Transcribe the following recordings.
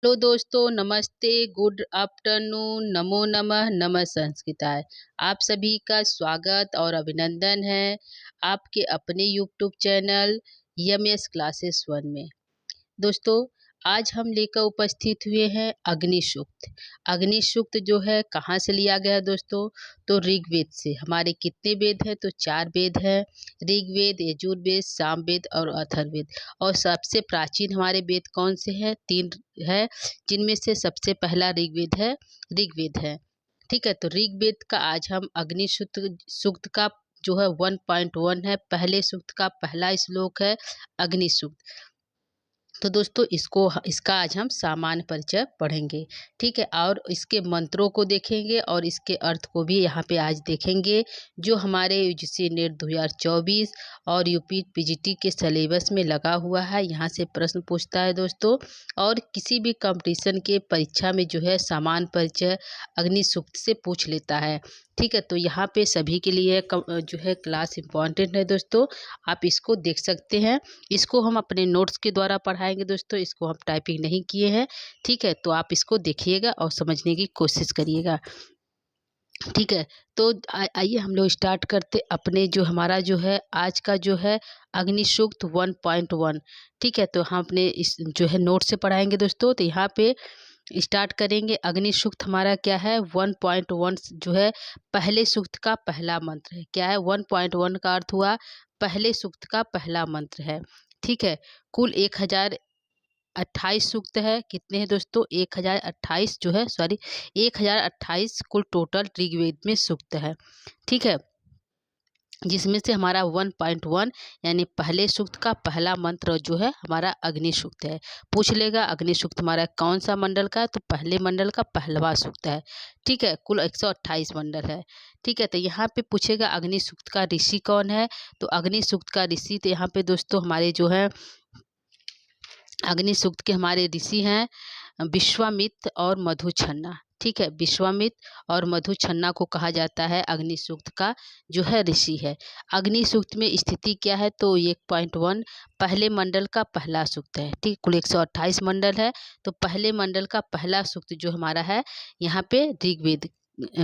Hello दोस्तों, नमस्ते, good afternoon, नमो नमः, नमः संस्कृताय। आप सभी का स्वागत और अभिनंदन है आपके अपने यूट्यूब चैनल यमएस क्लासेस वन में। दोस्तों, आज हम लेकर उपस्थित हुए हैं अग्नि सूक्त। अग्नि सूक्त जो है कहाँ से लिया गया है दोस्तों? तो ऋग्वेद से। हमारे कितने वेद हैं? तो 4 वेद हैं। ऋग्वेद, यजुर्वेद, सामवेद और अथर्ववेद। और सबसे प्राचीन हमारे वेद कौन से हैं? 3 है, जिनमें से सबसे पहला ऋग्वेद है। ठीक है, तो ऋग्वेद का आज हम अग्नि सूक्त का जो है 1.1 है, पहले सूक्त का पहला श्लोक है अग्नि सूक्त। तो दोस्तों इसका आज हम सामान्य परिचय पढ़ेंगे। ठीक है, और इसके मंत्रों को देखेंगे और इसके अर्थ को भी यहाँ पे आज देखेंगे, जो हमारे यूजीसी नेट 2024 और यूपी पीजीटी के सिलेबस में लगा हुआ है। यहाँ से प्रश्न पूछता है दोस्तों, और किसी भी कंपटीशन के परीक्षा में जो है सामान्य परिचय अग्नि सूक्त से पूछ लेता है। ठीक है, तो यहाँ पे सभी के लिए जो है क्लास इम्पॉर्टेंट है दोस्तों। आप इसको देख सकते हैं। इसको हम अपने नोट्स के द्वारा पढ़ाएंगे दोस्तों, इसको हम टाइपिंग नहीं किए हैं। ठीक है, तो आप इसको देखिएगा और समझने की कोशिश करिएगा। ठीक है, तो आइए हम लोग स्टार्ट करते अपने जो हमारा जो है आज का जो है अग्नि सूक्त 1.1। ठीक है, तो हम अपने इस जो है नोट से पढ़ाएंगे दोस्तों। तो यहाँ पे स्टार्ट करेंगे। अग्नि सूक्त हमारा क्या है? 1.1 जो है पहले सूक्त का पहला मंत्र है। क्या है? 1.1 का अर्थ हुआ पहले सूक्त का पहला मंत्र है। ठीक है, कुल 1028 सूक्त है। कितने हैं दोस्तों? 1028 जो है, सॉरी, 1028 कुल टोटल ऋग्वेद में सूक्त है। ठीक है, जिसमें से हमारा 1.1 यानी पहले सूक्त का पहला मंत्र जो है हमारा अग्नि सूक्त है। पूछ लेगा अग्नि सूक्त हमारा कौन सा मंडल का है? तो पहले मंडल का पहलवा सूक्त है। ठीक है, कुल 128 मंडल है। ठीक है, तो यहाँ पे पूछेगा अग्नि सूक्त का ऋषि कौन है? तो अग्नि सूक्त का ऋषि तो यहाँ पे दोस्तों हमारे जो है अग्नि सूक्त के हमारे ऋषि हैं विश्वामित्र और मधु छन्ना। ठीक है, विश्वामित्र और मधु छन्ना को कहा जाता है अग्नि सूक्त का जो है ऋषि है। अग्नि सूक्त में स्थिति क्या है? तो 1.1 पहले मंडल का पहला सूक्त है। ठीक, कुल 128 मंडल है, तो पहले मंडल का पहला सूक्त जो हमारा है यहाँ पे ऋग्वेद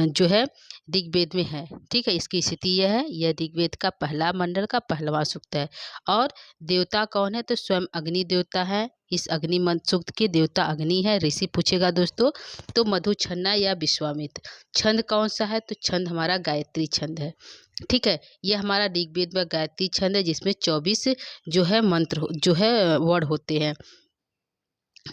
जो है ऋग्वेद में है। ठीक है, इसकी स्थिति यह है, यह ऋग्वेद का पहला मंडल का पहलवा सूक्त है। और देवता कौन है? तो स्वयं अग्नि देवता है। इस अग्नि सूक्त के देवता अग्नि है। ऋषि पूछेगा दोस्तों तो मधु छन्ना या विश्वामित्र। छंद कौन सा है? तो छंद हमारा गायत्री छंद है। ठीक है, यह हमारा ऋग्वेद में गायत्री छंद है, जिसमें 24 जो है मंत्र जो है वर्ड होते हैं।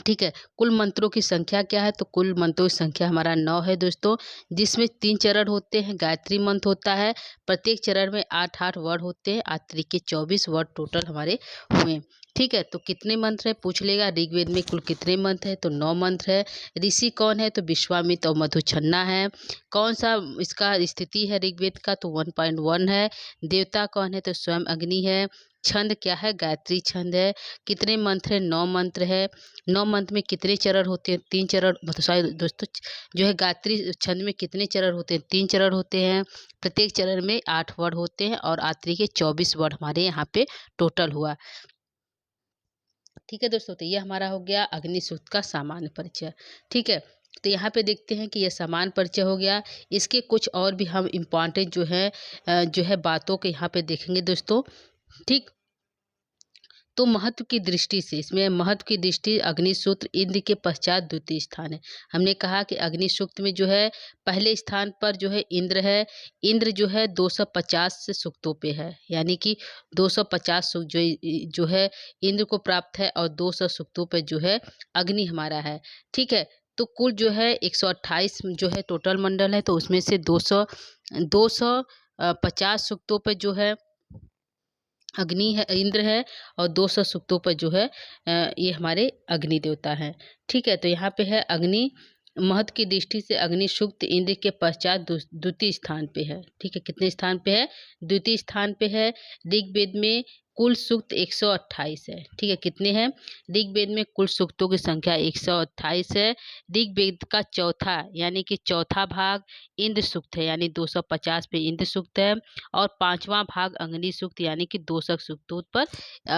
ठीक है, कुल मंत्रों की संख्या क्या है? तो कुल मंत्रों की संख्या हमारा 9 है दोस्तों, जिसमें 3 चरण होते हैं। गायत्री मंत्र होता है, प्रत्येक चरण में 8-8 वर्ड होते हैं। 8 तरीके 24 वर्ड टोटल हमारे हुए। ठीक है, तो कितने मंत्र है पूछ लेगा। ऋग्वेद में कुल कितने मंत्र है? तो 9 मंत्र है। ऋषि कौन है? तो विश्वामित्र और मधु छन्ना है। कौन सा इसका स्थिति है ऋग्वेद का? तो 1.1 है। देवता कौन है? तो स्वयं अग्नि है। छंद क्या है? गायत्री छंद है। कितने मंत्र है? 9 मंत्र है। 9 मंत्र में कितने चरण होते हैं? 3 चरण। सॉरी दोस्तों, जो है गायत्री छंद में कितने चरण होते हैं? 3 चरण होते हैं। प्रत्येक चरण में 8 वर्ड होते हैं और आत्री के 24 वर्ड हमारे यहाँ पे टोटल हुआ। ठीक है दोस्तों, तो ये हमारा हो गया अग्नि सूक्त का सामान्य परिचय। ठीक है, तो यहाँ पे देखते हैं कि यह सामान्य परिचय हो गया। इसके कुछ और भी हम इम्पॉर्टेंट जो है बातों के यहाँ पे देखेंगे दोस्तों। ठीक, तो महत्व की दृष्टि से इसमें महत्व की दृष्टि अग्नि सूत्र इंद्र के पश्चात द्वितीय स्थान है। हमने कहा कि अग्नि सूक्त में जो है पहले स्थान पर जो है इंद्र है। इंद्र जो है 250 से सूक्तों पे है, यानी कि 250 सूक्त जो है इंद्र को प्राप्त है, और 200 सूक्तों पे जो है अग्नि हमारा है। ठीक है, तो कुल जो है 128 जो है टोटल मंडल है, तो उसमें से 250 सूक्तों पे जो है अग्नि है, इंद्र है, और 200 सूक्तों पर जो है ये हमारे अग्नि देवता हैं। ठीक है, तो यहाँ पे है अग्नि महत्व की दृष्टि से अग्नि सूक्त इंद्र के पश्चात द्वितीय स्थान पे है। ठीक है, कितने स्थान पे है? द्वितीय स्थान पे है। ऋग्वेद में कुल सूक्त 128 है। ठीक है, कितने हैं? ऋग्वेद में कुल सूक्तों की संख्या 128 है। ऋग्वेद का चौथा यानी कि चौथा भाग इंद्र सूक्त है, यानी 250 पे इंद्र सूक्त है। और पांचवा भाग अग्नि सूक्त यानी कि 200 सूक्तों पर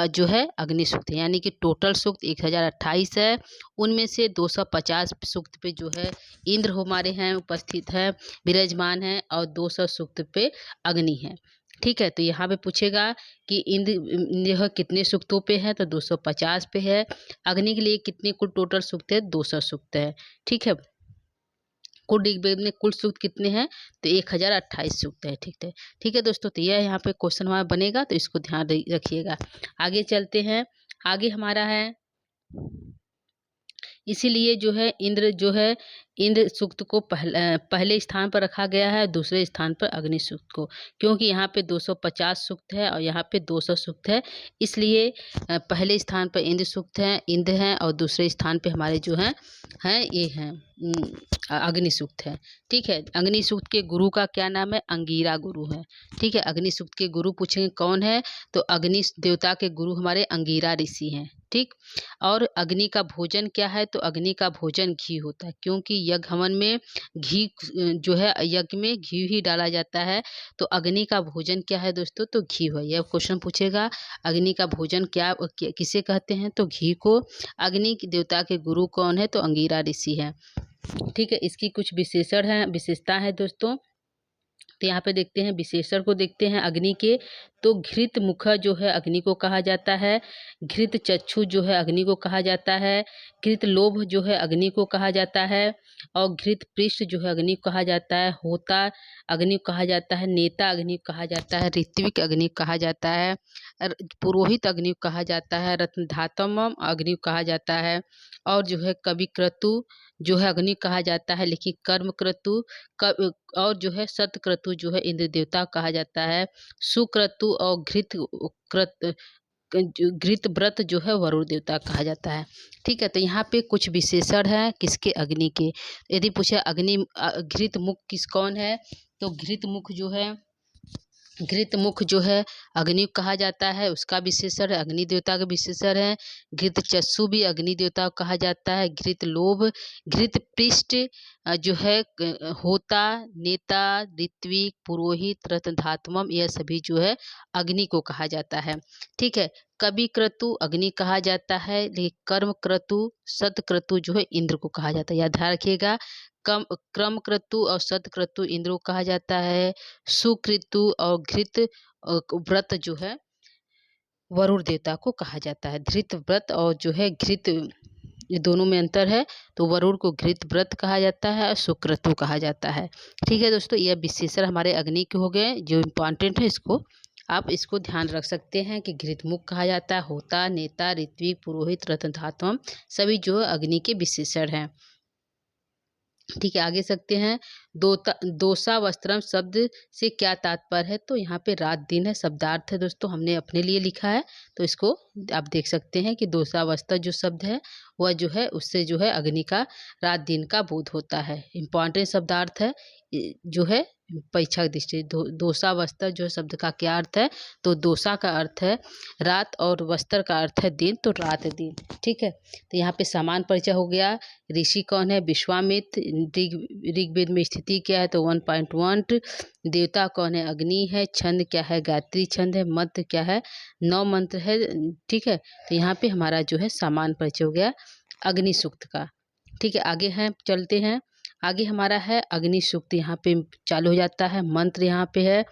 जो है अग्नि सूक्त है, यानी कि टोटल सूक्त 1028 है। उनमें से 250 सूक्त पे जो है इंद्र हमारे हैं उपस्थित है, विराजमान है, और 200 सूक्त पे अग्नि है। ठीक है, तो यहाँ पे पूछेगा कि इंद्र यह कितने सूक्तों पे है, तो 250 पे है। अग्नि के लिए कितने कुल टोटल सूक्त है? 200 सूक्त है। ठीक है, कुल ऋग्वेद में कुल सूक्त कितने हैं? तो 1028 सूक्त है। ठीक है, ठीक है दोस्तों, तो यह यहाँ पे क्वेश्चन हमारा बनेगा, तो इसको ध्यान रखिएगा। आगे चलते हैं। आगे हमारा है, इसीलिए जो है इंद्र सूक्त को पहले स्थान पर रखा गया है, दूसरे स्थान पर अग्नि सूक्त को, क्योंकि यहाँ पे 250 सूक्त है और यहाँ पे 200 सूक्त है। इसलिए पहले स्थान पर इंद्र हैं और दूसरे स्थान पे हमारे जो हैं ये हैं अग्नि सूक्त है। ठीक है, अग्नि सूक्त के गुरु का क्या नाम है? अंगीरा गुरु है। ठीक है, अग्नि सूक्त के गुरु पूछेंगे कौन है, तो अग्नि देवता के गुरु हमारे अंगीरा ऋषि हैं। ठीक, और अग्नि का भोजन क्या है? तो अग्नि का भोजन घी होता है, क्योंकि यज्ञ हवन में घी जो है, यज्ञ में घी ही डाला जाता है। तो अग्नि का भोजन क्या है दोस्तों? तो घी है। यह क्वेश्चन पूछेगा, अग्नि का भोजन किसे कहते हैं? तो घी को। अग्नि के देवता के गुरु कौन है? तो अंगीरा ऋषि है। ठीक है, इसकी कुछ विशेषता है दोस्तों। तो यहाँ पे देखते हैं, विशेषण को देखते हैं अग्नि के। तो घृत मुख जो है अग्नि को कहा जाता है, घृत चक्षु जो है अग्नि को कहा जाता है, घृत लोभ जो है अग्नि को कहा जाता है, और घृत पृष्ठ जो है अग्नि को कहा जाता है, होता अग्नि को कहा जाता है, नेता अग्नि को कहा जाता है, ऋत्विक अग्नि को कहा जाता है, पुरोहित अग्नि को कहा जाता है, रत्नधातम अग्नि को कहा जाता है, और जो है कवि क्रतु जो है अग्नि कहा जाता है, लेकिन कर्म क्रतु और जो है सतक्रतु जो है इंद्र देवता कहा जाता है। सुक्रतु और घृत व्रत जो है वरुण देवता कहा जाता है। ठीक है, तो यहाँ पे कुछ विशेषण है किसके? अग्नि के। यदि पूछे घृत मुख कौन है, तो घृत मुख जो है अग्नि कहा जाता है, उसका विशेषण है, अग्नि देवता का विशेषण है। घृत चस्सु भी अग्नि देवता को कहा जाता है। घृत लोभ, घृत पृष्ठ जो है होता, नेता, ऋत्विक, पुरोहित, रत्नधात्मम, यह सभी जो है अग्नि को कहा जाता है। ठीक है, कवि क्रतु अग्नि कहा जाता है, लेकिन कर्म क्रतु सतक्रतु जो है इंद्र को कहा जाता है। याद रखिएगा, क्रम क्रतु और सतक्रतु इंद्र को कहा जाता है। सुकृतु और घृत व्रत जो है वरुण देवता को कहा जाता है। धृत व्रत और जो है घृत, ये दोनों में अंतर है। तो वरुण को घृत व्रत कहा जाता है और सुक्रतु कहा जाता है। ठीक है दोस्तों, यह विशेषण हमारे अग्नि के हो गए जो इम्पॉर्टेंट है। आप इसको ध्यान रख सकते हैं कि घृत मुख कहा जाता है, होता, नेता, ऋत्विक, पुरोहित, रत्नधातम सभी जो अग्नि के विशेषण हैं। ठीक है, आगे सकते हैं। दोसा वस्त्रम शब्द से क्या तात्पर्य है? तो यहाँ पे रात दिन है, शब्दार्थ है दोस्तों, हमने अपने लिए लिखा है, तो इसको आप देख सकते हैं कि दोसा वस्त्र जो शब्द है वह जो है उससे जो है अग्नि का रात दिन का बोध होता है। इम्पॉर्टेंट शब्दार्थ है जो है परीक्षा दृष्टि। दोसा वस्त्र जो शब्द का क्या अर्थ है? तो दोसा का अर्थ है रात और वस्त्र का अर्थ है दिन, तो रात दिन। ठीक है, तो यहाँ पे समान परिचय हो गया। ऋषि कौन है? विश्वामित्र। ऋग्वेद में स्थिति क्या है? तो 1.1। देवता कौन है? अग्नि है। छंद क्या है? गायत्री छंद है। मंत्र क्या है? 9 मंत्र है। ठीक है, तो यहाँ पे हमारा जो है समान परिचय हो गया अग्नि सूक्त का। ठीक है, आगे है, चलते हैं। आगे हमारा है अग्नि सूक्त, यहाँ पे चालू हो जाता है। मंत्र यहाँ पे है,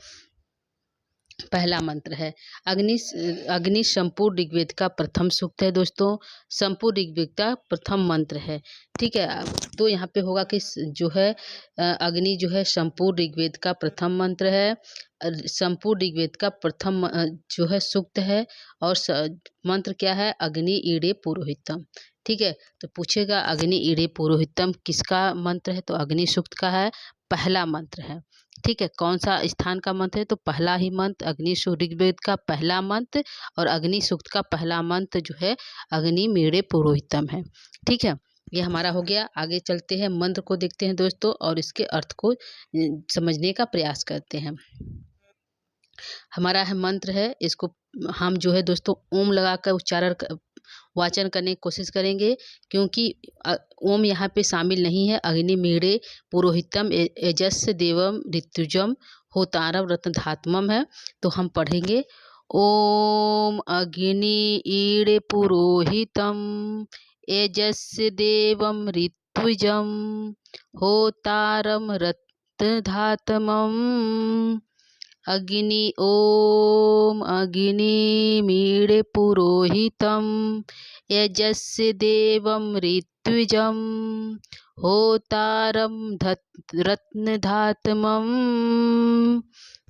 पहला मंत्र है अग्नि संपूर्ण ऋग्वेद का प्रथम सूक्त है दोस्तों, संपूर्ण ऋग्वेद का प्रथम मंत्र है। ठीक है, तो यहाँ पे होगा कि जो है अग्नि जो है संपूर्ण ऋग्वेद का प्रथम मंत्र है, संपूर्ण ऋग्वेद का प्रथम जो है सूक्त है, और मंत्र क्या है? अग्नि ईड़े पुरोहितम। ठीक है, तो पूछेगा अग्नि ईड़े पुरोहितम किसका मंत्र है? तो अग्नि सूक्त का है, पहला मंत्र है। ठीक है, कौन सा स्थान का मंत्र है? तो पहला ही मंत्र, अग्नि ऋग्वेद का पहला मंत्र और अग्नि सूक्त का पहला मंत्र जो है अग्नि मीड़े पुरोहितम है। ठीक है, ये हमारा हो गया। आगे चलते हैं, मंत्र को देखते हैं दोस्तों और इसके अर्थ को समझने का प्रयास करते हैं। हमारा है मंत्र है, इसको हम जो है दोस्तों ओम लगाकर वाचन करने की कोशिश करेंगे, क्योंकि ओम यहाँ पे शामिल नहीं है। अग्नि मीड़े पुरोहितम यजस्य देवम ऋतुजम होतारम रत्न धात्मम है। तो हम पढ़ेंगे ओम अग्नि ईड़े पुरोहितम यजस्य देवम ऋत्विजं होतारं रत्नधातमम्। अग्नि ओम अग्निमीळे पुरोहितं यजस्य देवं ऋत्विजं होतारं रत्नधातमम्।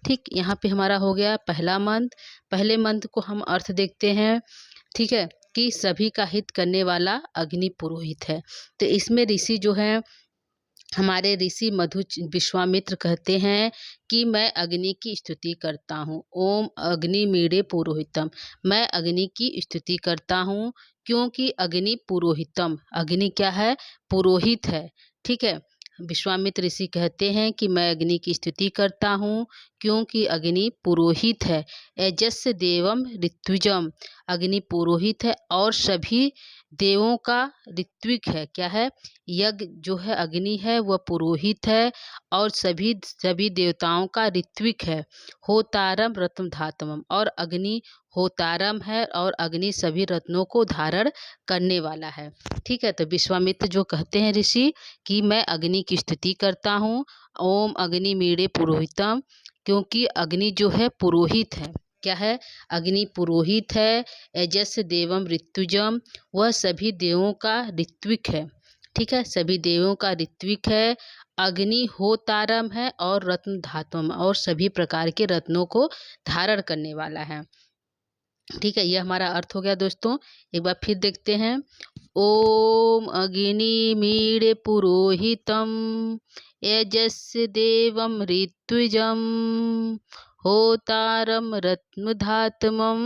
ठीक, यहाँ पे हमारा हो गया पहला मंत्र। पहले मंत्र को हम अर्थ देखते हैं। ठीक है, कि सभी का हित करने वाला अग्नि पुरोहित है। तो इसमें ऋषि जो है, हमारे ऋषि मधु विश्वामित्र कहते हैं कि मैं अग्नि की स्तुति करता हूँ। ओम अग्नि मीड़े पुरोहितम, मैं अग्नि की स्तुति करता हूँ, क्योंकि अग्नि पुरोहितम, अग्नि क्या है? पुरोहित है। ठीक है, विश्वामित्र ऋषि कहते हैं कि मैं अग्नि की स्तुति करता हूँ, क्योंकि अग्नि पुरोहित है। यजस्य देवम ऋत्विजम, अग्नि पुरोहित है और सभी देवों का ऋत्विक है। क्या है? यज्ञ जो है अग्नि है वह पुरोहित है और सभी देवताओं का ऋत्विक है। होतारम रत्न धातमम, और अग्नि होतारम है और अग्नि सभी रत्नों को धारण करने वाला है। ठीक है, तो विश्वामित्र जो कहते हैं ऋषि कि मैं अग्नि की स्तुति करता हूँ। ओम अग्नि मीड़े पुरोहितम, क्योंकि अग्नि जो है पुरोहित है। क्या है? अग्नि पुरोहित है। यजस्य देवम ऋत्विजम, वह सभी देवों का ऋत्विक है। ठीक है, सभी देवों का ऋत्विक है। अग्नि होतारम है और रत्न धातुम, और सभी प्रकार के रत्नों को धारण करने वाला है। ठीक है, यह हमारा अर्थ हो गया दोस्तों। एक बार फिर देखते हैं। ओम अग्नि मीड़े पुरोहितम यजस्य देवम ऋत्विजम होतारम रत्नधातमम।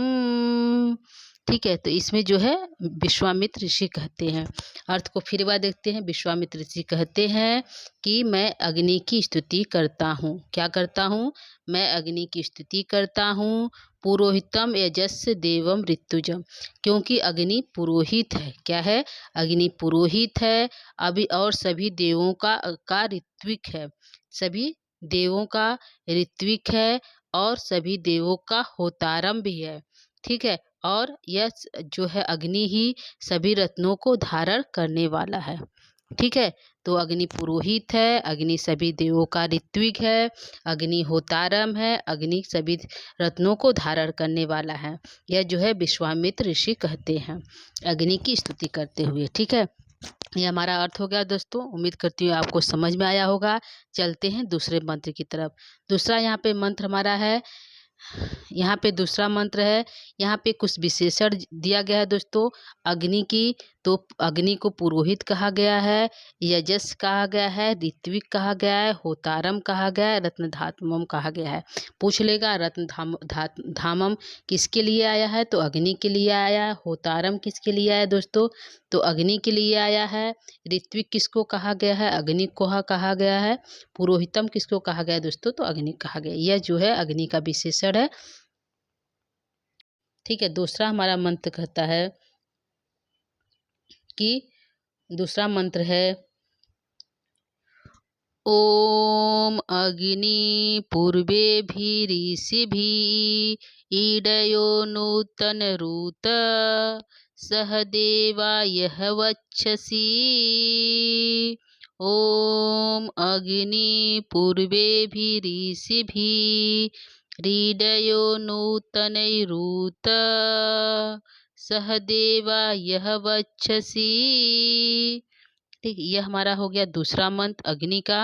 ठीक है, तो इसमें जो है विश्वामित्र ऋषि कहते हैं। अर्थ को फिर बार देखते हैं। विश्वामित्र ऋषि कहते हैं कि मैं अग्नि की स्तुति करता हूँ। क्या करता हूँ? मैं अग्नि की स्तुति करता हूँ। पुरोहितम यजस्य देवम ऋतुजम, क्योंकि अग्नि पुरोहित है। क्या है? अग्नि पुरोहित है। अभी और सभी देवों का ऋत्विक है। सभी देवों का ऋत्विक है और सभी देवों का होतारम भी है। ठीक है, और यह जो है अग्नि ही सभी रत्नों को धारण करने वाला है। ठीक है, तो अग्नि पुरोहित है, अग्नि सभी देवों का ऋत्विक है, अग्नि होतारम है, अग्नि सभी रत्नों को धारण करने वाला है। यह जो है विश्वामित्र ऋषि कहते हैं अग्नि की स्तुति करते हुए। ठीक है, ये हमारा अर्थ हो गया दोस्तों। उम्मीद करती हूँ आपको समझ में आया होगा। चलते हैं दूसरे मंत्र की तरफ। दूसरा यहाँ पे मंत्र हमारा है, यहाँ पे दूसरा मंत्र है। यहाँ पे कुछ विशेषण दिया गया है दोस्तों अग्नि की। तो अग्नि को पुरोहित कहा गया है, यजस कहा गया है, ऋत्विक कहा गया है, होतारम कहा गया है, रत्नधातमम कहा गया है। पूछ लेगा धामम किसके लिए आया है? तो अग्नि के लिए आया है। होतारम किसके लिए आया है दोस्तों? तो अग्नि के लिए आया है। ऋत्विक किसको कहा गया है? अग्नि को कहा गया है। पुरोहितम किसको कहा गया है दोस्तों? तो अग्नि कहा गया। यह जो है अग्नि का विशेषण है। ठीक है, दूसरा हमारा मंत्र कहता है कि दूसरा मंत्र है ओम अग्नि पूर्वेभिरीषिभिः ईडयो नूतन रूत सह देवा यह वक्षसि। ओम अग्नि पूर्वेभिरीषिभिः रीडयो नूतनैरूत सह देवा यह वक्षसि। ठीक, यह हमारा हो गया दूसरा मंत्र अग्नि का।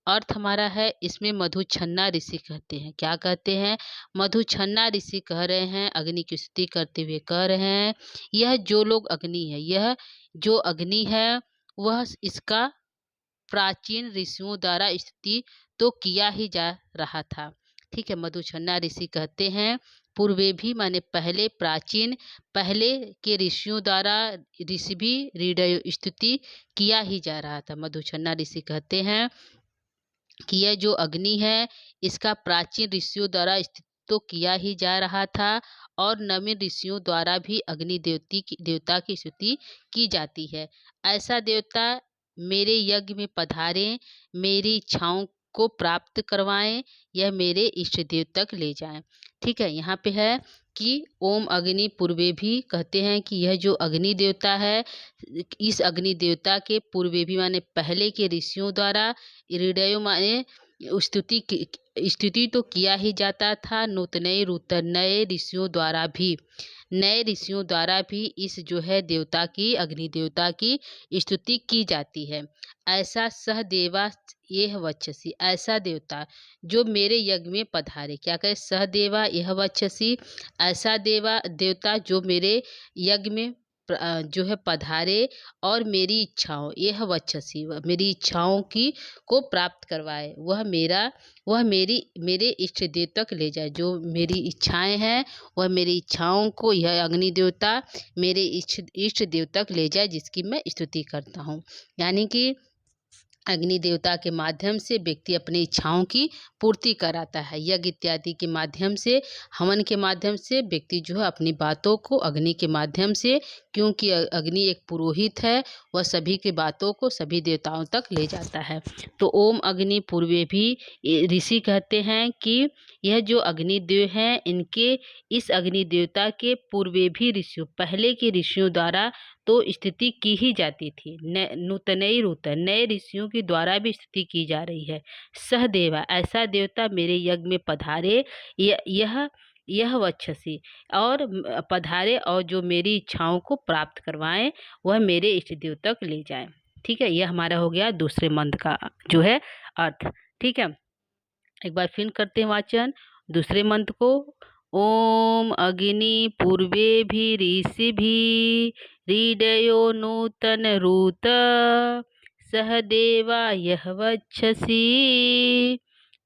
अर्थ हमारा है, इसमें मधुछन्ना ऋषि कहते हैं। क्या कहते हैं? मधुछन्ना ऋषि कह रहे हैं, अग्नि की स्तुति करते हुए कह रहे हैं, यह जो लोग अग्नि है, यह जो अग्नि है वह इसका प्राचीन ऋषियों द्वारा स्तुति तो किया ही जा रहा था। ठीक है, मधुछन्ना ऋषि कहते हैं पूर्वे भी माने पहले, प्राचीन पहले के ऋषियों द्वारा ऋषि भी हृदय स्तुति किया ही जा रहा था। मधुछन्ना ऋषि कहते हैं कि यह जो अग्नि है इसका प्राचीन ऋषियों द्वारा स्तुति तो किया ही जा रहा था और नवीन ऋषियों द्वारा भी अग्नि देवता की स्तुति की जाती है। ऐसा देवता मेरे यज्ञ में पधारें, मेरी इच्छाओं को प्राप्त करवाएं, यह मेरे इष्ट देव तक ले जाएं। ठीक है, यहाँ पे है कि ओम अग्नि पूर्वे भी कहते हैं कि यह जो अग्नि देवता है, इस अग्नि देवता के पूर्वे भी माने पहले के ऋषियों द्वारा हृदयों माने स्तुति तो किया ही जाता था, नए ऋषियों द्वारा भी इस जो है देवता की, अग्नि देवता की स्तुति की जाती है। ऐसा सहदेवा यह वक्षसी, ऐसा देवता जो मेरे यज्ञ में पधारे, क्या कहे, सहदेवा यह वक्षसी, ऐसा देवता जो मेरे यज्ञ में जो है पधारे और मेरी इच्छाओं, यह वक्षसी, मेरी इच्छाओं की को प्राप्त करवाए, वह मेरे इष्ट देव तक ले जाए। जो मेरी इच्छाएं हैं वह मेरी इच्छाओं को यह अग्नि देवता मेरे इष्ट देव तक ले जाए, जिसकी मैं स्तुति करता हूँ। यानी कि अग्नि देवता के माध्यम से व्यक्ति अपनी इच्छाओं की पूर्ति कराता है। यज्ञ इत्यादि के माध्यम से, हवन के माध्यम से व्यक्ति जो है अपनी बातों को अग्नि के माध्यम से, क्योंकि अग्नि एक पुरोहित है, वह सभी की बातों को सभी देवताओं तक ले जाता है। तो ओम अग्नि पूर्वे भी ऋषि कहते हैं कि यह जो अग्निदेव हैं, इनके इस अग्नि देवता के पूर्वे भी ऋषियों, पहले के ऋषियों द्वारा तो स्तुति की ही जाती थी, नए ऋषियों के द्वारा भी स्तुति की जा रही है। सहदेवा, ऐसा देवता मेरे यज्ञ में पधारे, यह वक्षसी, और पधारे और जो मेरी इच्छाओं को प्राप्त करवाएं, वह मेरे इष्ट देव तक ले जाएं। ठीक है, यह हमारा हो गया दूसरे मंत्र का जो है अर्थ। ठीक है, एक बार फिर करते हैं वाचन दूसरे मंत्र को। ओम अग्नि पूर्वे भी ऋषि भी हृदयो नूतन रूत सहदेवा यह वक्षसी।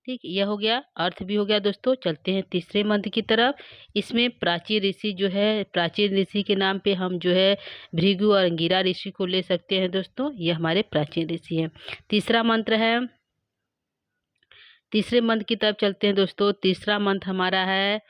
ठीक, यह हो गया, अर्थ भी हो गया दोस्तों। चलते हैं तीसरे मंत्र की तरफ। इसमें प्राचीन ऋषि जो है, प्राचीन ऋषि के नाम पे हम जो है भृगु और अंगिरा ऋषि को ले सकते हैं दोस्तों, ये हमारे प्राचीन ऋषि हैं। तीसरा मंत्र है, तीसरे मंत्र की तरफ चलते हैं दोस्तों। तीसरा मंत्र हमारा है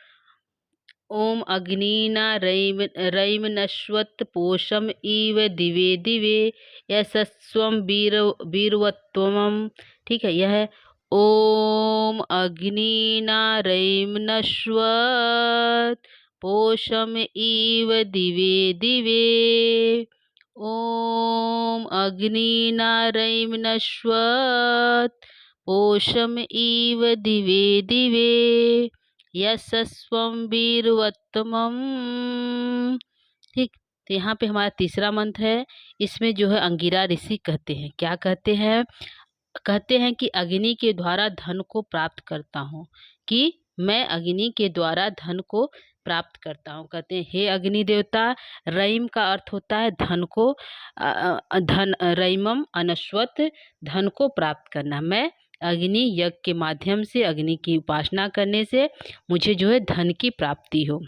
ओम अग्निना रैम नश्वत पोषम इव दिवे दिवे यशस्वम वीरवत्वम। ठीक है, यह है ओम अग्निना रैम नश्वत पोषम इव दिवे दिवे। ओम अग्निना रैम नश्वत पोषम इव दिवे दिवे यशस्वम वीरवत्तमम। ठीक, तो यहाँ पे हमारा तीसरा मंत्र है। इसमें जो है अंगिरा ऋषि कहते हैं, क्या कहते हैं, कहते हैं कि अग्नि के द्वारा धन को प्राप्त करता हूँ, कि मैं अग्नि के द्वारा धन को प्राप्त करता हूँ। कहते हैं हे अग्नि देवता, रईम का अर्थ होता है धन को, धन, रईमम अनश्वत, धन को प्राप्त करना। मैं अग्नि यज्ञ के माध्यम से, अग्नि की उपासना करने से मुझे जो है धन की प्राप्ति हो।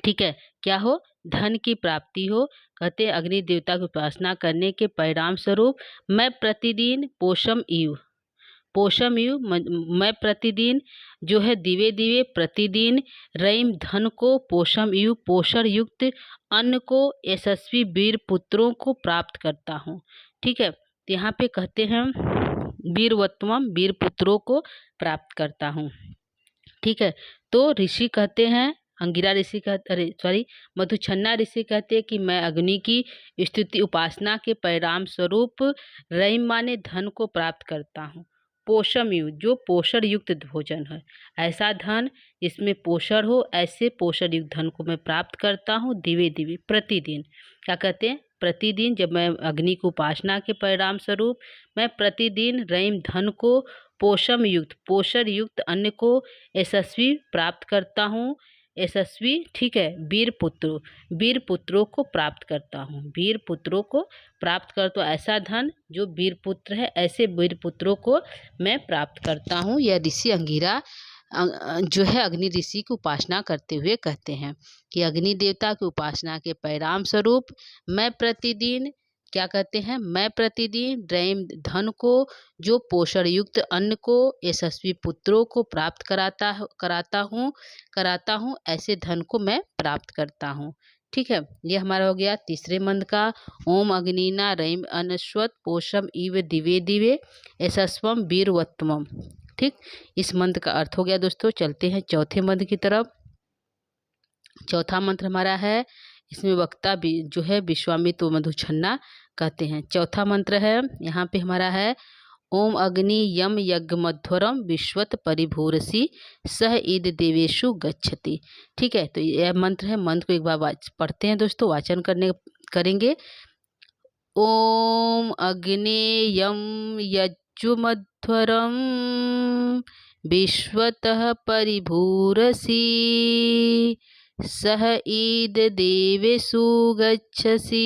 ठीक है, क्या हो, धन की प्राप्ति हो। कहते हैं अग्नि देवता की उपासना करने के परिणाम स्वरूप मैं प्रतिदिन पोषम यु मैं प्रतिदिन जो है दिवे दिवे प्रतिदिन रईम धन को, पोषम यु पोषण युक्त अन्न को, यशस्वी वीर पुत्रों को प्राप्त करता हूँ। ठीक है, तो यहाँ पे कहते हैं वीरवत्वम, वीर पुत्रों को प्राप्त करता हूँ। ठीक है, तो ऋषि कहते हैं, अंगिरा ऋषि कहते, मधुछन्ना ऋषि कहते हैं कि मैं अग्नि की स्तुति उपासना के परिणाम स्वरूप रहीम माने धन को प्राप्त करता हूँ। पोषम युक्त, जो पोषण युक्त भोजन है, ऐसा धन जिसमें पोषण हो, ऐसे पोषण युक्त धन को मैं प्राप्त करता हूँ दिवे दिवे प्रतिदिन। क्या कहते हैं, प्रतिदिन जब मैं अग्नि की उपासना के परिणाम स्वरूप मैं प्रतिदिन रहीम धन को, पोषण युक्त अन्न को यशस्वी प्राप्त करता हूँ। यशस्वी, ठीक है, वीर पुत्रों को प्राप्त करता हूँ। वीर पुत्रों को प्राप्त कर, तो ऐसा धन जो वीर पुत्र है, ऐसे वीर पुत्रों को मैं प्राप्त करता हूँ। यह ऋषि अंगिरा जो है अग्नि ऋषि की उपासना करते हुए कहते हैं कि अग्नि देवता की उपासना के परिणाम स्वरूप मैं प्रतिदिन क्या कहते हैं, मैं प्रतिदिन ड्रैम धन को, जो पोषण युक्त अन्न को यशस्वी पुत्रों को प्राप्त कराता हूँ, ऐसे धन को मैं प्राप्त करता हूँ। ठीक है, ये हमारा हो गया तीसरे मंत्र का। ओम अग्निना रैम अनश्वत पोषम इव दिवे दिवे यशस्वम वीरवत्तमम। ठीक, इस मंत्र का अर्थ हो गया दोस्तों। चलते हैं चौथे मंत्र की तरफ। चौथा मंत्र हमारा है, इसमें वक्ता भी जो है विश्वामित्र मधुछन्ना कहते हैं। चौथा मंत्र है, यहाँ पे हमारा है ओम अग्नि यम यज्ञ मध्वरम विश्वत परिभूरसी सह ईद देवेशु गच्छति। ठीक है, तो यह मंत्र है। मंत्र को एक बार पढ़ते हैं दोस्तों, वाचन करेंगे। ओम अग्नि यम यज्जुमध्वरम विश्वतः परिभूरसी सह ईद देवेषु गच्छसि।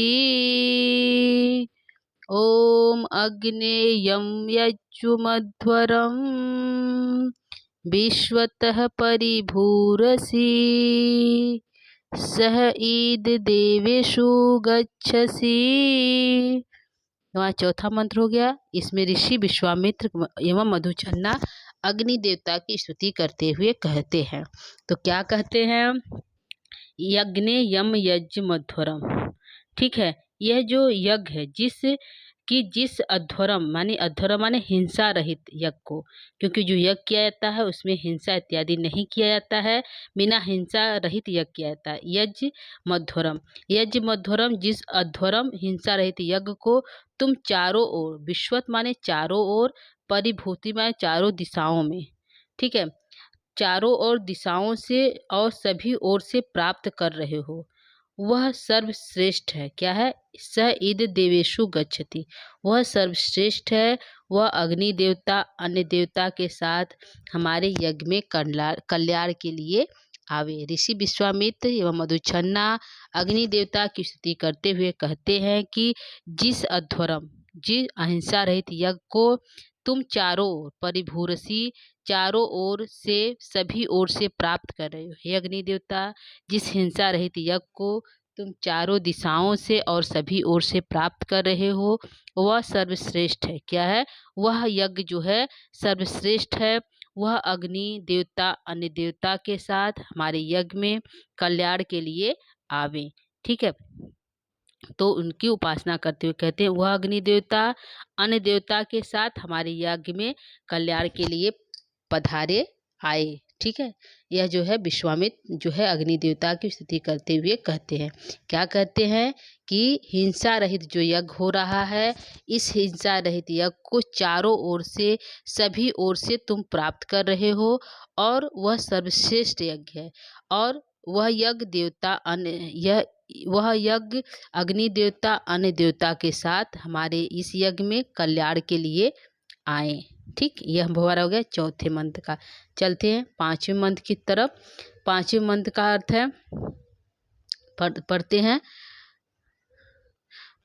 ओम अग्नेयं यज्जुमध्वरं विश्वतः परिभूरसि सह ईद देवेषु गच्छसि। वहाँ चौथा मंत्र हो गया। इसमें ऋषि विश्वामित्र एवं मधुछन्ना अग्नि देवता की स्तुति करते हुए कहते हैं। तो क्या कहते हैं, यज्ञ यम यज्ञ मध्वरम। ठीक है, यह जो यज्ञ है जिस अध्वरम माने हिंसा रहित यज्ञ को, क्योंकि जो यज्ञ किया जाता है उसमें हिंसा इत्यादि नहीं किया जाता है, बिना हिंसा रहित यज्ञ किया जाता है। यज्ञ मध्वरम जिस अध्वरम हिंसा रहित यज्ञ को तुम चारों ओर, विश्वत माने चारों ओर, परिभूति माने चारों दिशाओं में, ठीक है, चारों ओर दिशाओं से और सभी ओर से प्राप्त कर रहे हो, वह सर्वश्रेष्ठ है। क्या है, स ईद देवेशु गच्छति, वह सर्वश्रेष्ठ है। वह अग्नि देवता अन्य देवता के साथ हमारे यज्ञ में कल्याण के लिए आवे। ऋषि विश्वामित्र एवं मधुछन्ना अग्नि देवता की स्तुति करते हुए कहते हैं कि जिस अहिंसा रहित यज्ञ को तुम चारों ओर, परिभूरसी चारों ओर से, सभी ओर से प्राप्त कर रहे हो। हे अग्नि देवता, जिस हिंसा रहित यज्ञ को तुम चारों दिशाओं से और सभी ओर से प्राप्त कर रहे हो, वह सर्वश्रेष्ठ है। क्या है, वह यज्ञ जो है सर्वश्रेष्ठ है। वह अग्नि देवता अन्य देवता के साथ हमारे यज्ञ में कल्याण के लिए आवे। ठीक है, तो उनकी उपासना करते हुए कहते हैं, वह अग्नि देवता अन्य देवता के साथ हमारे यज्ञ में कल्याण के लिए पधारे आए। ठीक है, यह जो है विश्वामित्र जो है अग्नि देवता की स्तुति करते हुए कहते हैं। क्या कहते हैं कि हिंसा रहित जो यज्ञ हो रहा है, इस हिंसा रहित यज्ञ को चारों ओर से, सभी ओर से तुम प्राप्त कर रहे हो, और वह सर्वश्रेष्ठ यज्ञ है। और वह यज्ञ अग्नि देवता अन्य देवता के साथ हमारे इस यज्ञ में कल्याण के लिए आए। ठीक, यह हमारा हो गया चौथे मंत्र का। चलते हैं पांचवें मंत्र की तरफ। पांचवें मंत्र का अर्थ है, पढ़ते हैं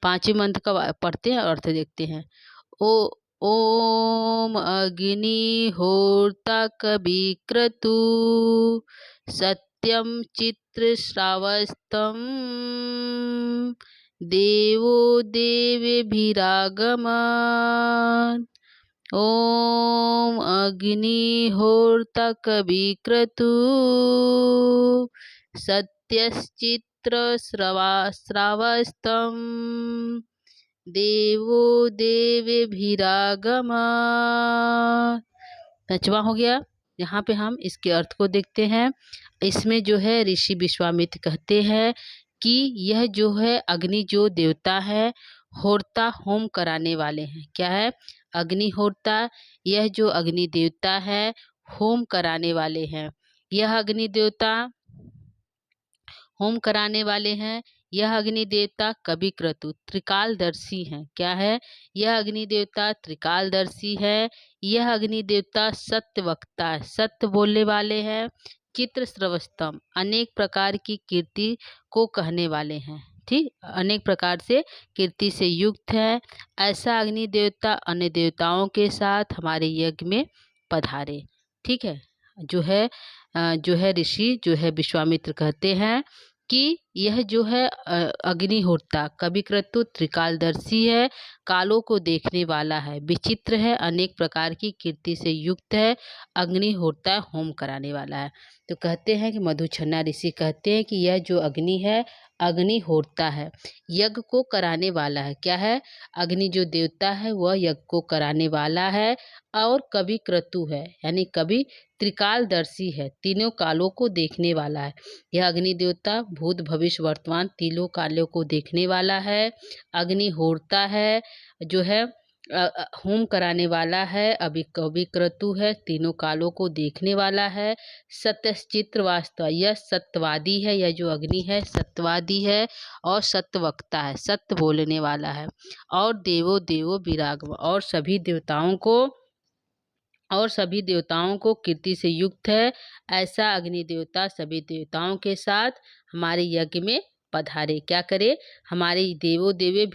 पांचवें मंत्र का पढ़ते हैं और अर्थ देखते हैं। ओम अग्नि होता कवि क्रतु सत्यम चित्र श्रावस्तम देवो देवेभिरागमन्। ओम अग्निहोर्ता कवि क्रतु सत्यश्चित्र श्रावस्तम देवो देवेभिरागमन्। पांचवा हो गया। यहाँ पे हम इसके अर्थ को देखते हैं। इसमें जो है ऋषि विश्वामित्र कहते हैं कि यह जो है अग्नि जो देवता है, होर्ता होम कराने वाले हैं। क्या है, अग्निहोर्ता, यह जो अग्नि देवता है होम कराने वाले हैं। यह अग्नि देवता होम कराने वाले हैं। यह अग्नि देवता कवि क्रतु त्रिकालदर्शी हैं। क्या है, यह अग्नि देवता त्रिकालदर्शी है। यह अग्नि देवता सत्य वक्ता है, सत्य बोलने वाले हैं। चित्र श्रवस्तम, अनेक प्रकार की कीर्ति को कहने वाले हैं। ठीक, अनेक प्रकार से कीर्ति से युक्त है। ऐसा अग्नि देवता अन्य देवताओं के साथ हमारे यज्ञ में पधारे। ठीक है, जो है ऋषि जो है विश्वामित्र कहते हैं कि यह जो है अग्निहोत्रा कविक्रतु त्रिकालदर्शी है, कालों को देखने वाला है, विचित्र है, अनेक प्रकार की कीर्ति से युक्त है, अग्निहोत्रा होम कराने वाला है। तो कहते हैं कि मधुछन्ना ऋषि कहते हैं कि यह जो अग्नि है अग्निहोत्रा है, यज्ञ को कराने वाला है। क्या है? अग्नि जो देवता है वह यज्ञ को कराने वाला है और कवि क्रतु है, यानी कवि त्रिकालदर्शी है, तीनों कालों को देखने वाला है। यह अग्नि देवता भूत भविष्य वर्तमान तीनों कालों को देखने वाला है। अग्निहोत्रा है जो है होम कराने वाला है, अभी कवि क्रतु है, तीनों कालों को देखने वाला है। सत्यचित्र वास्तव, यह सत्यवादी है, यह जो अग्नि है सत्यवादी है और सत्यवक्ता है, सत्य बोलने वाला है। और देवो देवो विराग, और सभी देवताओं को कीर्ति से युक्त है। ऐसा अग्नि देवता सभी देवताओं के साथ हमारे यज्ञ में पधारे। क्या करे? हमारे देवो देवे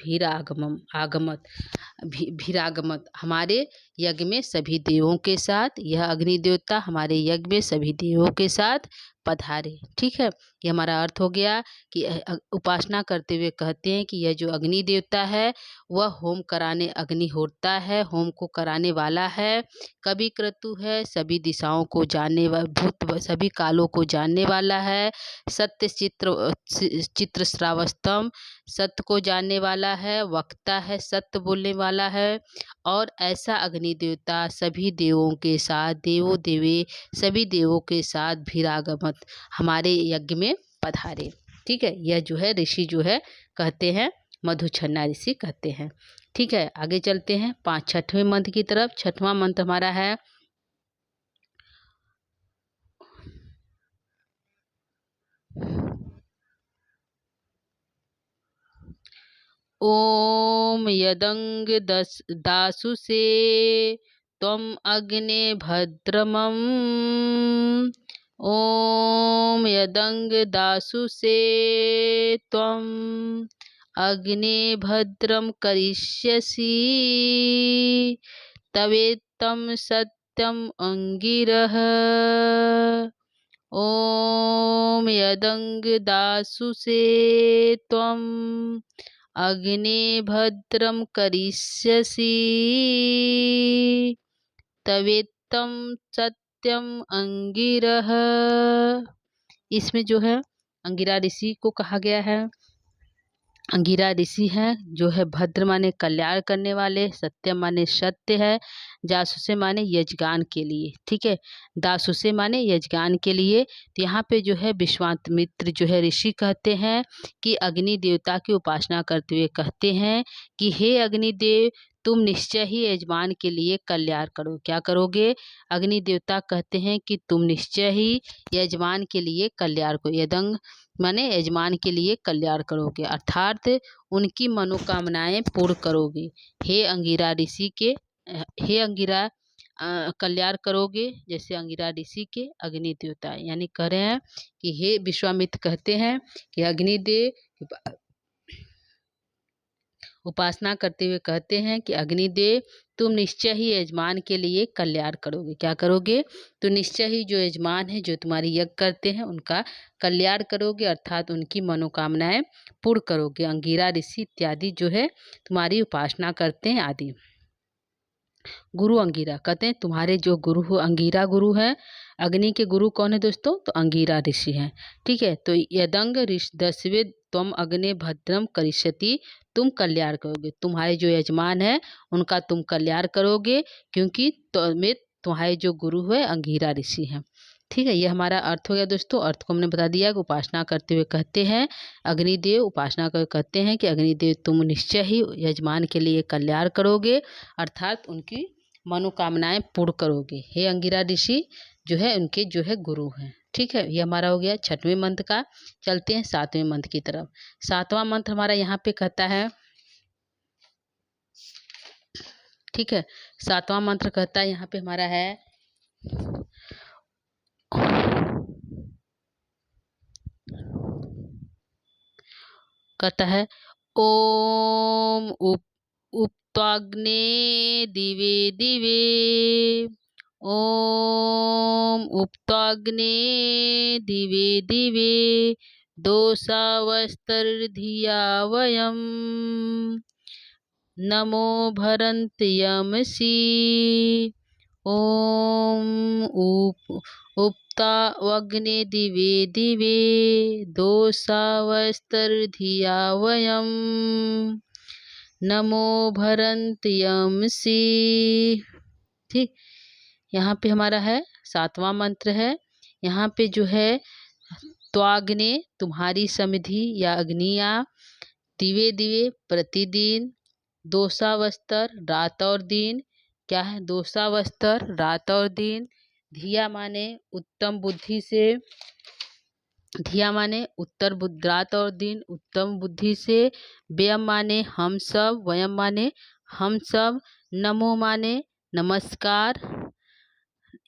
भीरागमत, हमारे यज्ञ में सभी देवों के साथ यह अग्नि देवता हमारे यज्ञ में सभी देवों के साथ पधारे। ठीक है, ये हमारा अर्थ हो गया कि उपासना करते हुए कहते हैं कि यह जो अग्नि देवता है वह होम कराने अग्निहोत्रा है, होम को कराने वाला है, कवि क्रतु है, सभी दिशाओं को जानने वाला, भूत सभी कालों को जानने वाला है, सत्य चित्र श्रावस्तम, सत्य को जानने वाला है, वक्ता है, सत्य बोलने वाला है। और ऐसा अग्नि देवता सभी देवों के साथ देवो देवे सभी देवों के साथ भीरागमत हमारे यज्ञ में पधारे। ठीक है, यह जो है ऋषि जो है कहते हैं, मधुछन्ना ऋषि कहते हैं। ठीक है, आगे चलते हैं 6वें मंत्र की तरफ। 6वां मंत्र हमारा है ओम यदंग दासु से त्वम अग्ने भद्रमं, ओम यदंग दासु से त्वम अग्ने भद्रम करिष्यसि, तवेत्तम सत्यम अंगिरः, ओम यदंग दासु से त्वम अग्ने भद्रम करिष्यसि, तवेत्तम सत्यम अंगिरः। इसमें जो है अंगिरा ऋषि को कहा गया है। अंगिरा ऋषि हैं जो है भद्र माने कल्याण करने वाले, सत्यम माने सत्य है, जासुसे माने यजगान के लिए। ठीक है, दासुसे माने यजगान के लिए। तो यहाँ पे जो है विश्वामित्र जो है ऋषि कहते हैं कि अग्नि देवता की उपासना करते हुए कहते हैं कि हे अग्निदेव, तुम निश्चय ही यजमान के लिए कल्याण करो। क्या करोगे? अग्नि देवता कहते हैं कि तुम निश्चय ही यजमान के लिए कल्याण करो। यदंग माने यजमान के लिए कल्याण करोगे, अर्थात उनकी मनोकामनाएं पूर्ण करोगे। हे अंगिरा ऋषि के हे अंगिरा कल्याण करोगे, जैसे अंगिरा ऋषि के अग्नि देवता, यानी कह रहे हैं कि हे विश्वामित्र कहते हैं कि अग्निदेव उपासना करते हुए कहते हैं कि अग्निदेव तुम निश्चय ही यजमान के लिए कल्याण करोगे। क्या करोगे? तो निश्चय ही जो यजमान है, जो तुम्हारी यज्ञ करते हैं, उनका कल्याण करोगे, अर्थात उनकी मनोकामनाएं पूर्ण करोगे। अंगिरा ऋषि इत्यादि जो है तुम्हारी उपासना करते हैं आदि। गुरु अंगिरा कहते हैं तुम्हारे जो गुरु हो, अंगिरा गुरु है। अग्नि के गुरु कौन है दोस्तों? तो अंगिरा ऋषि हैं। ठीक है, तो यदंग दसवें तुम अग्नि भद्रम करिष्यति, तुम कल्याण करोगे, तुम्हारे जो यजमान है उनका तुम कल्याण करोगे, क्योंकि तुम्हारे जो गुरु है अंगिरा ऋषि हैं। ठीक है, ये हमारा अर्थ हो गया दोस्तों। अर्थ को हमने बता दिया कि उपासना करते हुए कहते हैं अग्निदेव, उपासना कर कहते हैं कि अग्निदेव तुम निश्चय ही यजमान के लिए कल्याण करोगे, अर्थात उनकी मनोकामनाएं पूर्ण करोगे। हे अंगिरा ऋषि जो है उनके जो है गुरु हैं। ठीक है, ये हमारा हो गया 6वें मंत्र का। चलते हैं 7वें मंत्र की तरफ। 7वां मंत्र हमारा यहाँ पे कहता है, ठीक है, 7वां मंत्र कहता है यहाँ पे हमारा है कहता है ओम उक्त्वाग्ने दिवे दिवे, ओम उक्त्वाग्ने दिवे दिवे दोषावस्तर्धिया वयं नमो भरन्त्यंसि। ॐ उपतावग्ने दिवे दिवे दोषावस्तर्धिया वयं नमो भरन्त्यंसि। ठीक, यहाँ पे हमारा है 7वां मंत्र है। यहाँ पे जो है त्वाग्ने तुम्हारी समिधि या अग्निया, दिवे दिवे प्रतिदिन, दोषावस्तर रात और दिन। क्या है दोषावस्तर रात और दिन। धिया माने उत्तम बुद्धि से, धिया माने उत्तर बुद्धि रात और दिन उत्तम बुद्धि से। व्यम माने हम सब, वयम माने हम सब। नमो माने नमस्कार,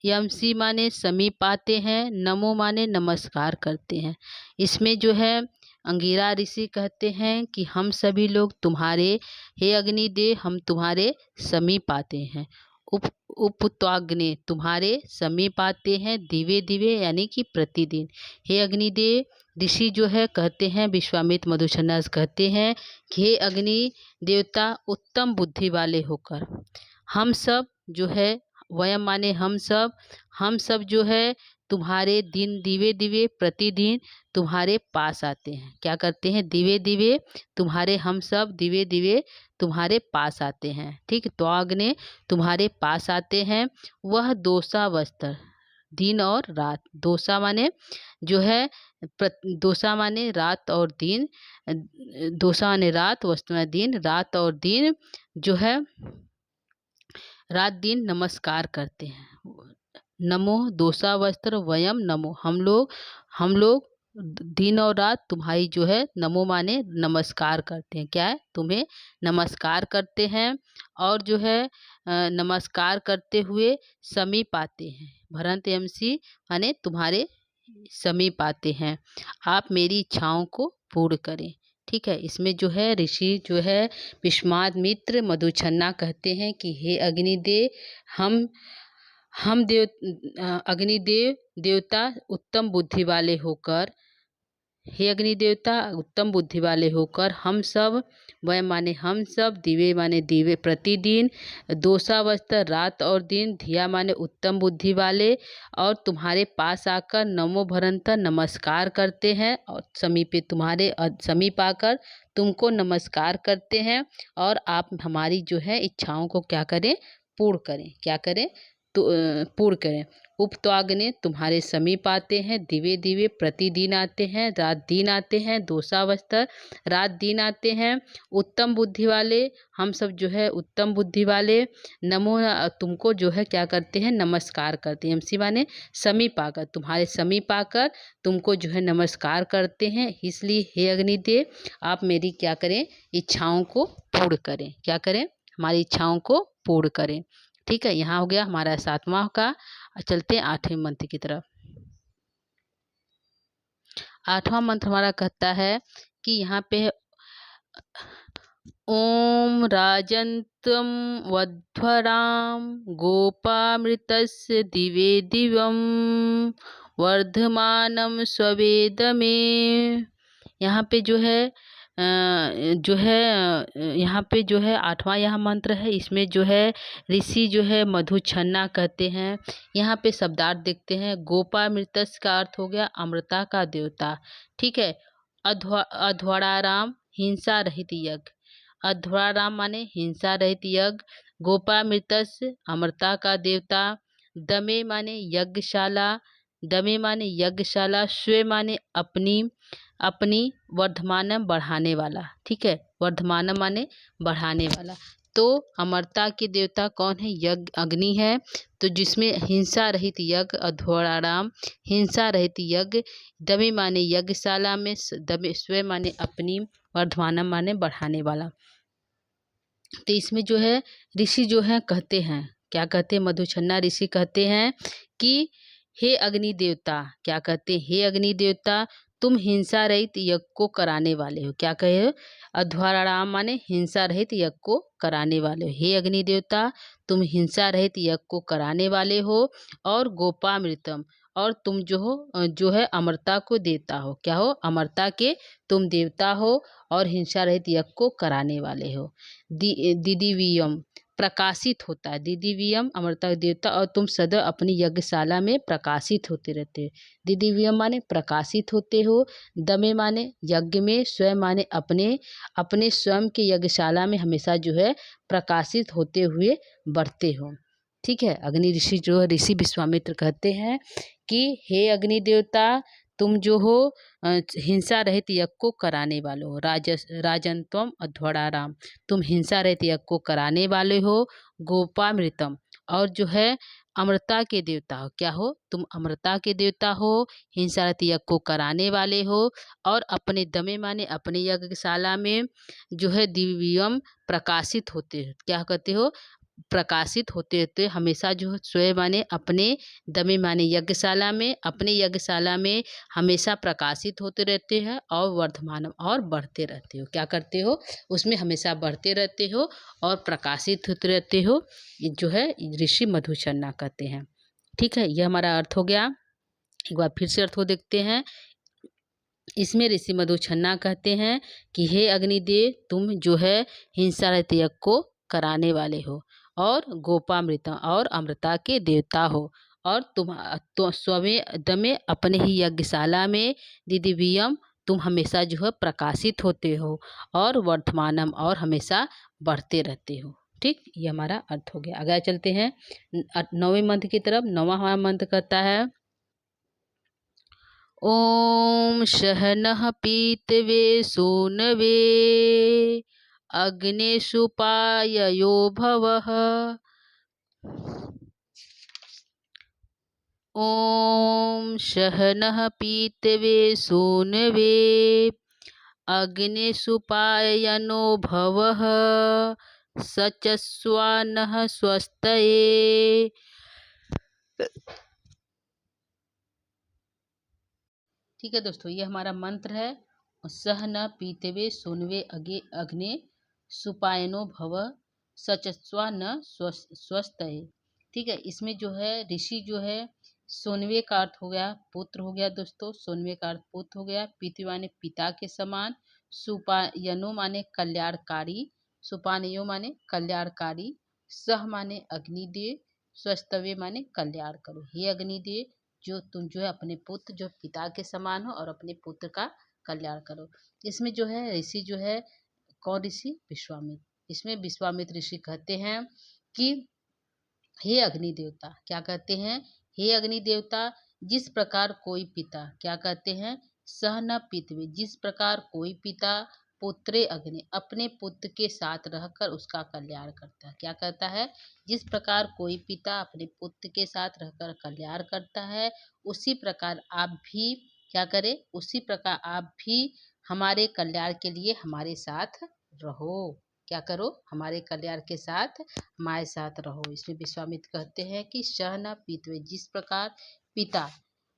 यमसी माने समीप आते हैं, नमो माने नमस्कार करते हैं। इसमें जो है अंगिरा ऋषि कहते हैं कि हम सभी लोग तुम्हारे, हे अग्निदेव हम तुम्हारे समीप आते हैं। उपत्वाग्ने तुम्हारे समीप आते हैं, दिवे दिवे यानी कि प्रतिदिन। हे अग्निदेव ऋषि जो है कहते हैं, विश्वामित्र मधुछन्ना कहते हैं कि हे अग्नि देवता उत्तम बुद्धि वाले होकर हम सब जो है, वयम माने हम सब जो है तुम्हारे दिन दिवे दिवे प्रतिदिन तुम्हारे पास आते हैं। क्या करते हैं दिवे दिवे तुम्हारे, हम सब दिवे दिवे तुम्हारे पास आते हैं। ठीक, त्वाग्ने तुम्हारे पास आते हैं। वह दोषावस्तर दिन और रात, दोषा माने जो है दोषा माने रात और दिन, दोषा माने रात वस्तु माने दिन, रात और दिन जो है रात दिन नमस्कार करते हैं। नमो दोषावस्त्र वयम नमो हम लोग दिन और रात तुम्हारी जो है नमो माने नमस्कार करते हैं। क्या है तुम्हें नमस्कार करते हैं। और जो है नमस्कार करते हुए समीप आते हैं। भरंत यमसी माने तुम्हारे समीप आते हैं। आप मेरी इच्छाओं को पूर्ण करें। ठीक है, इसमें जो है ऋषि जो है विश्वामित्र मधुछन्ना कहते हैं कि हे अग्निदेव हम अग्निदेव देवता उत्तम बुद्धि वाले होकर, हे अग्नि देवता उत्तम बुद्धि वाले होकर हम सब, वह माने हम सब, दिवे माने दिवे प्रतिदिन, दोषावस्था रात और दिन, धिया माने उत्तम बुद्धि वाले, और तुम्हारे पास आकर नमो भरंतर नमस्कार करते हैं और समीपे तुम्हारे समीप आकर तुमको नमस्कार करते हैं। और आप हमारी जो है इच्छाओं को क्या करें पूर्ण करें। क्या करें तो पूर्ण करें। उपत्वाग्ने तुम्हारे समीप आते हैं, दिवे दिवे प्रतिदिन आते हैं, रात दिन आते हैं, दोषावस्था रात दिन आते हैं। उत्तम बुद्धि वाले हम सब जो है उत्तम बुद्धि वाले नमो तुमको जो है क्या करते हैं नमस्कार करते हैं। हम शिवा ने समीप आकर तुम्हारे समीप आकर तुमको जो है नमस्कार करते हैं। इसलिए हे अग्निदेव आप मेरी क्या करें इच्छाओं को पूर्ण करें। क्या करें हमारी इच्छाओं को पूर्ण करें। ठीक है, यहाँ हो गया हमारा 7वां का। चलते हैं 8वें मंत्र की तरफ। 8वां मंत्र हमारा कहता है कि यहाँ पे ओम राजन्तं वध्वरां गोपामृतस्य दिवे दिवं वर्धमानं स्वेद में। यहाँ पे जो है यहाँ पे जो है 8वां यह मंत्र है। इसमें जो है ऋषि जो है मधुछन्ना कहते हैं। यहाँ पे शब्दार्थ देखते हैं। गोपामृतस का अर्थ हो गया अमृता का देवता। ठीक है, अध्वराराम हिंसा रहित यज्ञ, अध्वराराम माने हिंसा रहित यज्ञ, गोपामृतस अमृता का देवता, दमे माने यज्ञशाला, दमे माने यज्ञशाला, स्वे माने अपनी, अपनी, वर्धमानम बढ़ाने वाला। ठीक है, वर्धमानम माने बढ़ाने वाला। तो अमरता के देवता कौन है यज्ञ अग्नि है। तो जिसमें हिंसा रहित यज्ञ अध्वराराम हिंसा रहित यज्ञ, दमे माने यज्ञशाला में, दमे स्वे माने अपनी, वर्धमानम माने बढ़ाने वाला। तो इसमें जो है ऋषि जो है कहते हैं, क्या कहते हैं मधुछन्ना ऋषि कहते हैं कि हे अग्नि देवता, क्या कहते हैं हे अग्नि देवता तुम हिंसा रहित यज्ञ को कराने वाले हो। क्या कहे हो अध्वराराम माने हिंसा रहित यज्ञ को कराने वाले हो। हे अग्नि देवता तुम हिंसा रहित यज्ञ को कराने वाले हो। और गोपामृतम, और तुम जो है अमरता को देता हो। क्या हो? अमरता के तुम देवता हो और हिंसा रहित यज्ञ को कराने वाले हो। दिदिवियम प्रकाशित होता है। दिदिवियम अमरता के देवता, और तुम सदा अपनी यज्ञशाला में प्रकाशित होते रहते हो। दिदिवियम माने प्रकाशित होते हो, दमे माने यज्ञ में, स्वयं माने अपने अपने स्वयं के यज्ञशाला में हमेशा जो है प्रकाशित होते हुए बढ़ते हो। ठीक है। अग्नि ऋषि जो है, ऋषि विश्वामित्र कहते हैं कि हे अग्नि देवता, तुम जो हो हिंसा रहित यज्ञ को कराने वाले हो। राजंत्वम अध्वराराम, तुम हिंसा रहित यज्ञ को कराने वाले हो। गोपामृतम, और जो है अमृता के देवता हो। क्या हो? तुम अमृता के देवता हो, हिंसा रहित यज्ञ को कराने वाले हो, और अपने दमे माने अपने यज्ञशाला में जो है दिव्यम प्रकाशित होते हो। क्या कहते हो? प्रकाशित होते होते हमेशा जो है स्वयं माने अपने दमे माने यज्ञशाला में, अपने यज्ञशाला में हमेशा प्रकाशित होते रहते हैं और वर्धमान और बढ़ते रहते हो। क्या करते हो? उसमें हमेशा बढ़ते रहते हो और प्रकाशित होते रहते हो। ये जो है ऋषि मधुचन्ना कहते हैं। ठीक है। यह हमारा अर्थ हो गया। एक बार फिर से अर्थ को देखते हैं। इसमें ऋषि मधुचन्ना कहते हैं कि हे अग्निदेव, तुम जो है हिंसा रहित यज्ञ को कराने वाले हो, और गोपामृता और अमृता के देवता हो, और तुम तो स्वमें दमे अपने ही यज्ञशाला में दिदिवियम तुम हमेशा जो है प्रकाशित होते हो, और वर्धमानम और हमेशा बढ़ते रहते हो। ठीक। ये हमारा अर्थ हो गया। आगे चलते हैं 9वें मंत्र की तरफ। 9वां हमारा मंत्र कहता है ओम शहनः पीतवे सूनवे अग्नेशुपाययो भवः। ओम शहनः पीतवे सूनवे अग्नेशुपायनो भवः सचस्वानः स्वस्तये। ठीक है दोस्तों, ये हमारा मंत्र है। सह न पीतवे सोनवे अग्ने सुपायनो भव सचस्वा न स्वस्तये। ठीक है। इसमें जो है ऋषि जो है सोनवे का अर्थ हो गया पुत्र हो गया दोस्तों। सोनवे का अर्थ पुत्र हो गया। पीतवे माने पिता के समान। सुपायनो माने कल्याणकारी। सुपानयो माने कल्याणकारी। सह माने अग्निदेव। स्वस्तवे माने कल्याण करो। हे अग्निदेव, जो तुम जो है अपने पुत्र जो पिता के समान हो और अपने पुत्र का कल्याण करो। इसमें जो है ऋषि जो है कौन ऋषि? विश्वामित्र। इसमें विश्वामित्र ऋषि कहते हैं कि हे अग्नि देवता, क्या कहते हैं? हे अग्नि देवता, जिस प्रकार कोई पिता, क्या कहते हैं? सह न पितवे, जिस प्रकार कोई पिता पुत्रे अग्नि अपने पुत्र के साथ रहकर उसका कल्याण करता है। क्या करता है? जिस प्रकार कोई पिता अपने पुत्र के साथ रहकर कल्याण करता है, उसी प्रकार आप भी क्या करें? उसी प्रकार आप भी हमारे कल्याण के लिए हमारे साथ रहो। क्या करो? हमारे कल्याण के साथ हमारे साथ रहो। इसमें विश्वामित्र कहते हैं कि शहना पीतवे, जिस प्रकार पिता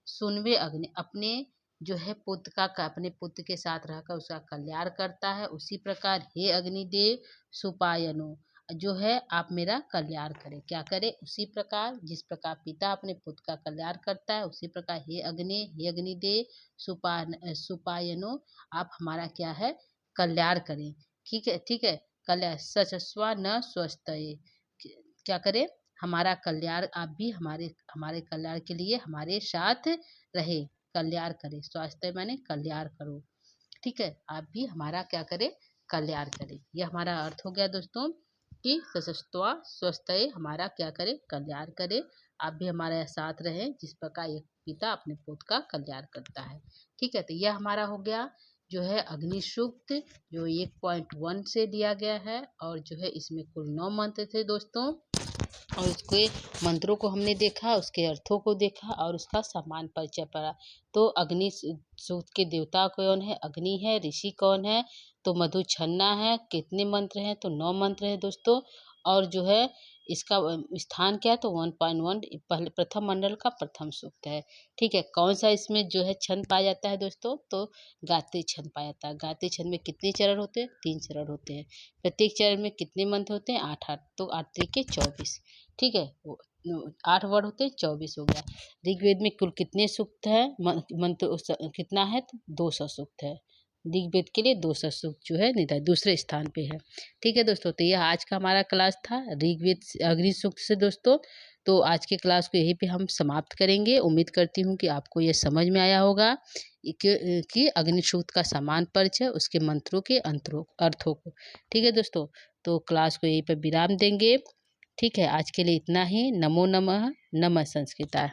सुनवे अग्नि अपने जो है पुत्र का अपने पुत्र के साथ रहकर उसका कल्याण करता है, उसी प्रकार हे अग्निदेव सुपायनो, जो है आप मेरा कल्याण करें। क्या करें? उसी प्रकार जिस प्रकार पिता अपने पुत्र का कल्याण करता है, उसी प्रकार हे अग्निदेव सुपायनो, आप हमारा क्या है? कल्याण करें। ठीक है। ठीक है। कल्याण सचस्वा न स्वस्तये, क्या करें? हमारा कल्याण आप भी हमारे हमारे कल्याण के लिए हमारे साथ रहे, कल्याण करें। स्वास्थ्य माने कल्याण करो। ठीक है। आप भी हमारा क्या करें? कल्याण करें। यह हमारा अर्थ हो गया दोस्तों कि सचस्वा स्वस्तये, हमारा क्या करे? कल्याण करे। आप भी हमारे साथ रहें जिस प्रकार एक पिता अपने पुत्र का कल्याण करता है। ठीक है। तो यह हमारा हो गया जो है अग्नि सूक्त, जो 1.1 से दिया गया है, और जो है इसमें कुल 9 मंत्र थे दोस्तों, और उसके मंत्रों को हमने देखा, उसके अर्थों को देखा और उसका समान परिचय पड़ा। तो अग्नि सूक्त के देवता कौन है? अग्नि है। ऋषि कौन है? तो मधुचन्ना है। कितने मंत्र हैं? तो 9 मंत्र हैं दोस्तों। और जो है इसका स्थान क्या है? तो 1.1 पहले प्रथम मंडल का प्रथम सूक्त है। ठीक है। कौन सा इसमें जो है छंद पाया जाता है दोस्तों? तो गायत्री छंद पाया जाता है। गायत्री छंद में कितने चरण होते हैं? 3 चरण होते हैं। प्रत्येक चरण में कितने मंत्र होते हैं? 8 8, तो 8 3 के 24। ठीक है। 8 वर्ड होते हैं, 24 हो गया। ऋग्वेद में कुल कितने सूक्त है, मंत्र कितना है, तो 200 सूक्त है। ऋग्वेद के लिए 200 सूक्त जो है निर्धारित दूसरे स्थान पे है। ठीक है दोस्तों, तो यह आज का हमारा क्लास था ऋग्वेद अग्नि सूक्त से दोस्तों। तो आज के क्लास को यहीं पे हम समाप्त करेंगे। उम्मीद करती हूँ कि आपको ये समझ में आया होगा कि अग्नि सूक्त का समान परिचय, उसके मंत्रों के अर्थों को। ठीक है दोस्तों, तो क्लास को यहीं पर विराम देंगे। ठीक है, आज के लिए इतना ही। नमो नमः। नमः संस्कृताय।